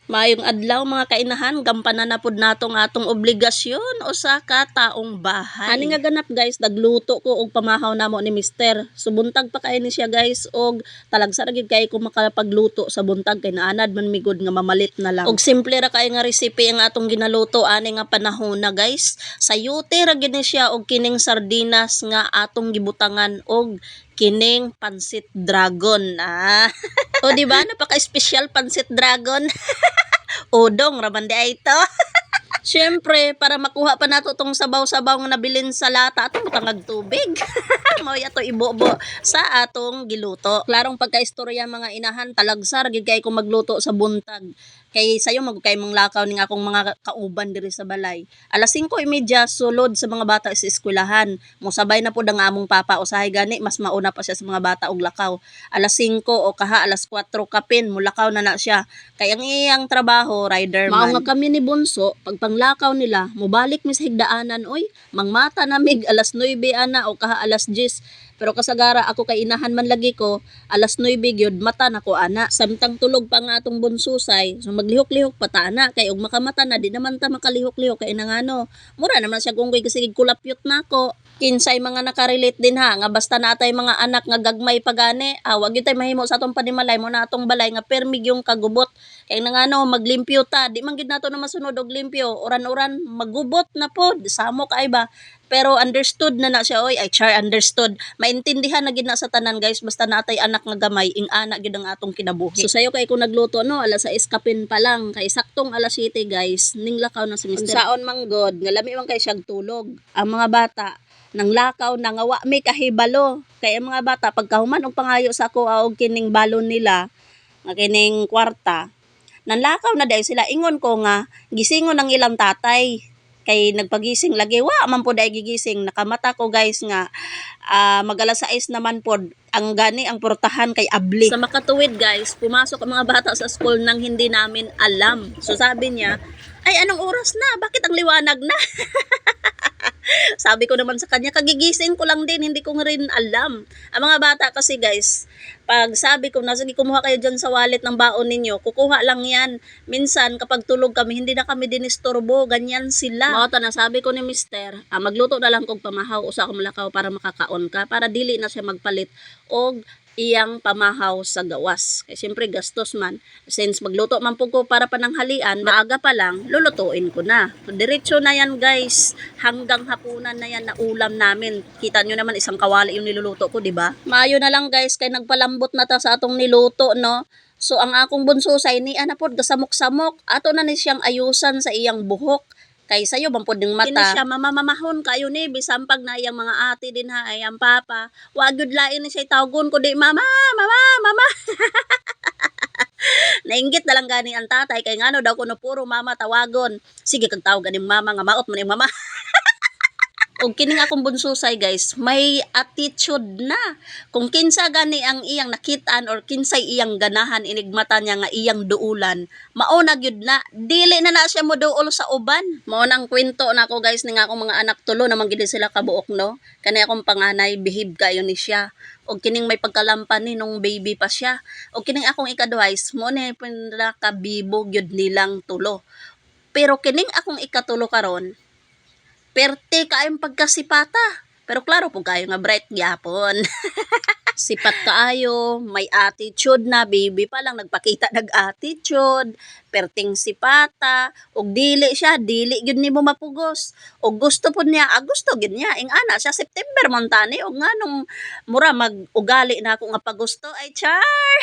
Maayong adlaw mga kainahan, gampanan na pud natong atong obligasyon o sa kataong bahay. Ani nga ganap guys, nagluto ko og pamahaw namo ni Mister. So buntag pa kay ni siya guys og talagsa ra gid kay ko makapagluto sa buntag kay naanad man migod nga mamalit na lang. Og simple ra kay nga recipe ang atong ginaluto ani nga panahon na guys. Sayote ra gid ni siya og kining sardinas nga atong gibutangan og kining pansit dragon. O di ba napaka-special pansit dragon? Udong raman di ay ito. Siyempre, para makuha pa nato tong sabaw-sabaw nga nabilin sa lata, atong butangag tubig. Mao yato ibobo sa atong giluto. Klarong pagkaistorya mga inahan, talagsar gid kay ko magluto sa buntag. Kay sayo magkay mong lakaw ning akong mga kauban diri sa balay. Alas 5:30 sulod sa mga bata sa eskwelahan. Mosabay na pud ang among papa usahay gani mas mauna pa siya sa mga bata og lakaw. Alas 5 o kaha alas 4 kapin mulakaw na siya. Kay ang iyang trabaho rider man. Mao nga kami ni Bunso pag panglakaw nila mobalik mi sa higdaanan oy. Mangmata na mig alas 9 ana o kaha alas 10. Pero kasagara ako kay inahan man lagi ko, alas 9 gyud mata na ko ana. Samtang tulog pa nga atong bunsusay, so maglihok-lihok pa ta ana kay og makamata na di naman ta makalihok-lihok kay nangano. Mura naman siya kung kasi kulapyot nako. Kinsay mga nakarelate din ha nga basta natay mga anak nga gagmay pagani, wag gyud tay mahimo sa atong panimalay mo na atong balay nga permig yung kagubot. Kay nangano maglimpyo ta, di man gid nato na masunod og limpyo, oran-oran magubot na pod, samok ay ba. Pero understood na siya oy, ay char understood. Maintindihan na gid na sa tanan guys basta natay anak nga gamay, ing ana gid ang atong kinabuhi. So sayo kay ko nagluto no, alas 6 kapin pa lang, kay saktong alas 7 guys, ning lakaw na si Mr. Saon manggod, nga lami man kay siyang tulog. Ang mga bata nang lakaw na nga wa may kahibalo. Kay ang mga bata pagkahuman og pangayo sa ako og kining balon nila, nga kining kwarta, nanlakaw na dahil sila ingon ko nga gisingon ng ilang tatay kay nagpagising lagi wa man po dahil gigising nakamata ko guys nga mag-alas 6 naman po ang gani ang portahan kay abli. Sa makatuwid guys, pumasok ang mga bata sa school nang hindi namin alam. So sabi niya, ay anong oras na? Bakit ang liwanag na? Sabi ko naman sa kanya, kagigising ko lang din, hindi ko rin alam. Ang mga bata kasi guys, pag sabi ko na, sige kumuha kayo dyan sa wallet ng baon ninyo, kukuha lang yan. Minsan kapag tulog kami, hindi na kami dinisturbo, ganyan sila. Mawata na sabi ko ni Mister, magluto na lang kong pamahaw, usa ko malakaw para makakaon ka, para dili na siya magpalit og iyang pamahaw sa gawas. Kaya siyempre gastos man. Since magluto man po ko para pananghalian, maaga pa lang, lulutuin ko na. Diretso na yan guys. Hanggang hapunan na yan na ulam namin. Kita nyo naman isang kawali yung niluluto ko, di ba? Maayo na lang guys, kay nagpalambot na ta sa atong niluto, no? So ang akong bunsusay ni anapod kasamok-samok. Ato na ni siyang ayusan sa iyang buhok. Kay sayo bampod ng mata. Kini siya mamamahon kayo ni bisan pag na iyang mga ate din ha ay ang papa. Wa gyud lain ni siya tawgon ko di mama. Nainggit na lang gani ang tatay kay ngano daw kuno puro mama tawagon. Sige kag tawag ganing mama nga maot man yung mama. Og kining akong bunsusay guys, may attitude na. Kung kinsa gani ang iyang nakitaan or kinsay iyang ganahan inigmata niya nga iyang duulan, mao na gyud na, dili na siya moduol sa uban. Mao nang kwento na ako guys ning akong mga anak tulo naman gid sila kabuok no. Kani akong panganay behave kayo ni siya. Og kining may pagkalampan ni nung baby pa siya. Og kining akong ika-advice mo ni pinakabibo gyud nilang tulo. Pero kining akong ikatulo karon, perte kaayong pagkasipata. Pero klaro po kayo nga bright gyapon. Sipat kaayo, may attitude na, baby pa lang nagpakita nag-attitude, perting sipata, og dili siya, dili gyud nimo mapugos. Og gusto pud niya, gusto gyud niya, ing ana siya September man tani og nganong mura mag-ugali na ako nga pagusto ay char.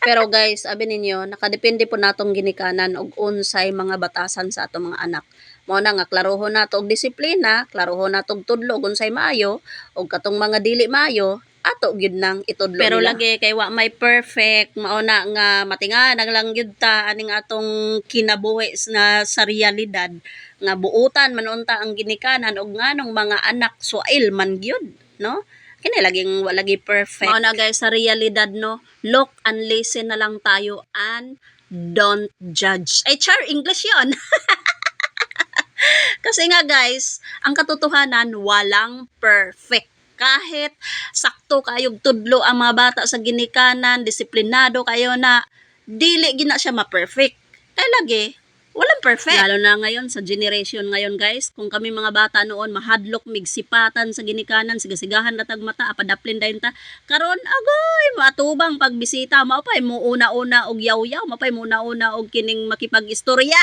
Pero guys, abi ninyo, nakadepende po natong ginikanan og unsay mga batasan sa atong mga anak. Mao na nga klarohon nato og disiplina, klarohon nato og tudlo unsay maayo, og katong mga dili maayo, ato gyud nang itudlo. Pero nila. Lagi kay wa may perfect, mao na nga matingan lang gyud ta aning atong kinabuhi nga sa realidad nga buutan man unta ang ginikanan og nganong mga anak suail man gyud, no? Kini laging wala lagi perfect. Mao na guys sa realidad no, look and listen na lang tayo and don't judge. Ay char English 'yon. Kasi nga guys, ang katotohanan walang perfect. Kahit sakto kayog tudlo ang mga bata sa ginikanan, disiplinado kayo na, dili gina siya ma-perfect. Kaya lagi, walang perfect. Lalo na ngayon, sa generation ngayon guys, kung kami mga bata noon, mahadlok, migsipatan sa ginikanan, sigasigahan natag mata, apadaplin dayon ta. Karon agoy, matubang pagbisita, maupay mo una-una og yaw-yaw, mapay mo una-una og kining makipag-istorya.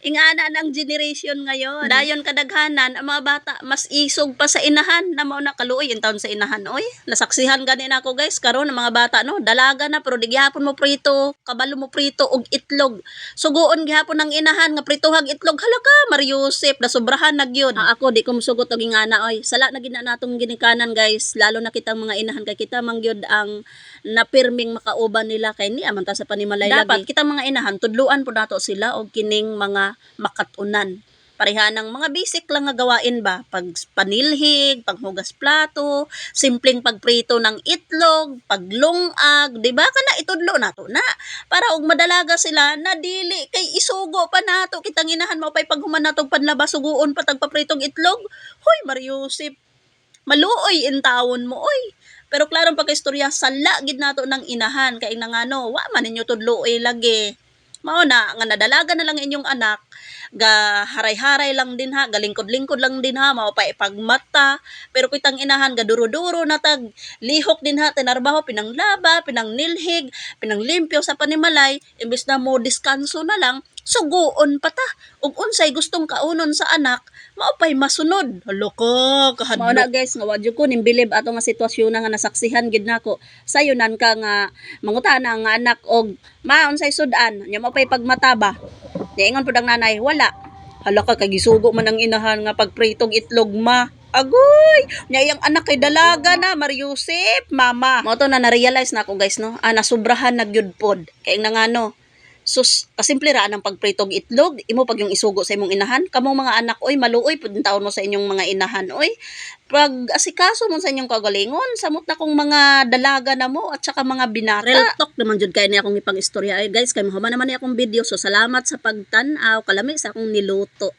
Ingana ng generation ngayon. Dayon kadaghanan, ang mga bata, mas isog pa sa inahan, na mao na kaluoy yung taon sa inahan. Oy, nasaksihan gani na ako guys, karon ang mga bata, no, dalaga na, pero di gihapon mo prito, kabalo mo prito, og itlog. Suguon gihapon ng inahan, nga prituhag itlog, halaka, Mariusip, nasubrahan na gyud. Ako, di ko musugot og ingana, oy. Sala na gina natong ginikanan guys, lalo na kitang mga inahan, kay kita mangyod ang napirming makauban nila, kay ni aman ta sa panimalay lagi. Dapat kitang mga inahan, tudluan po nato sila, og kining mga makatunan. Pareha ng mga basic lang nga gawain ba, pag panilhig, paghugas plato, simpleng pagprito ng itlog, paglungag, di ba? Kana itudlo nato na para og madalaga sila na dili kay isugo pa nato kitang inahan mo pay paghuman nato panlabas suguon pa tagpapritong itlog. Hoy Mariusip, maluoy in tawon mo oy. Pero klarong pagkaistorya sala gid nato ng inahan kay nangano wa man ninyo tudloy lagi. Mao na nga nadalaga na lang inyong anak, ga haray-haray lang din ha, galingkod-lingkod lang din ha, mao pa ipagmata, pero kitang inahan ga duro-duro na tag lihok din ha, tinarbaho pinanglaba, pinangnilhig, pinanglimpyo sa panimalay, imbes na mo diskanso na lang, suguon pa ta. Ug unsay gustong kaunon sa anak, mao pay masunod. Halo ka, kahadlok. Mao na guys, nga wadyo ko nimbilib ato nga sitwasyon nga nasaksihan gid nako. Sayunan ka nga mangutana nga anak og ma unsay sudan, nya mao pay pagmata ba. Niingon pud ang nanay, wala. Hala ka, kay gisugo man ang inahan nga pagpritong itlog ma. Agoy! Nya iyang anak kay dalaga na, Mariusip, mama. Mao to na na-realize na ako guys, no? Nasubrahan na gyud pod. Kay ngano, sus, kasimple ra ang pagpritong itlog, imo pag yung isugo sa imong inahan, kamong mga anak, oy, maluoy pud taon mo sa inyong mga inahan, oy. Pag asikaso mo sa inyong kagalingon, samot na kong mga dalaga na mo at saka mga binata. Real talk naman jud kay ni akong ipang istorya. Ay guys, kay mahuman naman ni akong video, so salamat sa pagtan-aw, kalami sa akong niluto.